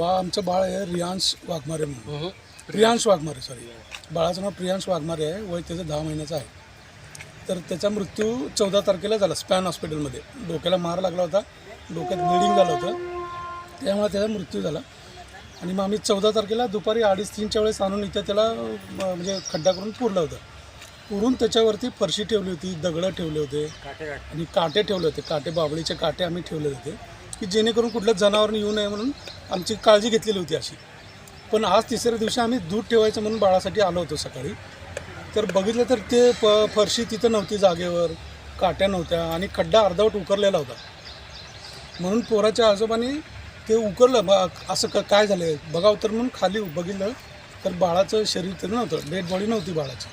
आमचं बाळ आहे रियांश वाघमारे म्हणून. प्रियांश वाघमारे, सॉरी. बाळाचं नाव प्रियांश वाघमारे आहे. वय त्याचं 10 महिन्याचं आहे. तर त्याचा मृत्यू 14 तारखेला झाला स्पॅन हॉस्पिटलमध्ये. डोक्याला मार लागला होता, डोक्यात ब्लिडिंग झालं होतं, त्यामुळे त्याचा मृत्यू झाला. आणि मग आम्ही 14 तारखेला दुपारी 2:30-3च्या वेळेस आणून इथं त्याला म्हणजे खड्डा करून पुरलं होतं. पुरून त्याच्यावरती फरशी ठेवली होती, दगडं ठेवले होते आणि काटे ठेवले होते. काटे, बाबळीचे काटे आम्ही ठेवले होते की जेणेकरून कुठलं जनावरं येऊ नये म्हणून आमची काळजी घेतलेली होती अशी. पण आज तिसऱ्या दिवशी आम्ही दूध ठेवायचं म्हणून बाळासाठी आलो होतो सकाळी. तर बघितलं तर ते फरशी तिथं नव्हती जागेवर, काट्या नव्हत्या आणि खड्डा अर्धवट उकरलेला होता. म्हणून पोराच्या आजोबांनी ते उकरलं. असं काय झालं आहे बघावं तर म्हणून खाली बघितलं तर बाळाचं शरीर तिथं नव्हतं, डेड बॉडी नव्हती बाळाची.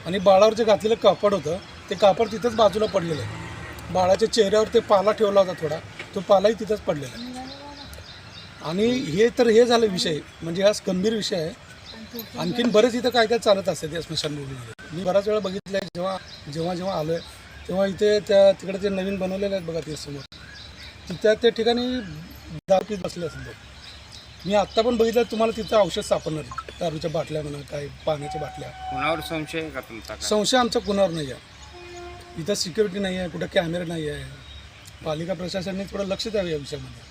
आणि बाळावर जे घातलेलं कापड होतं ते कापड तिथंच बाजूला पडलेलं आहे. बाळाच्या चेहऱ्यावर ते पाला ठेवला होता थोडा, तो पालाही तिथंच पडलेला आहे. आणि हे झालं विषय, म्हणजे हा गंभीर विषय आहे. आणखीन बरेच इथं काय चालत असते त्या स्मशानभूमीमध्ये. मी बराच वेळा बघितलं आहे. जेव्हा आलो आहे तेव्हा इथे तिकडे ते नवीन बनवलेले आहेत बघा ते समोर, तिथं त्या ठिकाणी दारू पीत बसले असेल. मी आत्ता पण बघितलं तुम्हाला तिथं औषध सापडणार, दारूच्या बाटल्या म्हणा, काय पाण्याच्या बाटल्या. कुणावर संशय आहे का तुमचा? संशय आमचा कुणावर नाही आहे. इथं सिक्युरिटी नाही आहे, कुठं कॅमेरा नाही आहे. पालिका प्रशासनाने थोडं लक्ष द्यावं या विषयामध्ये.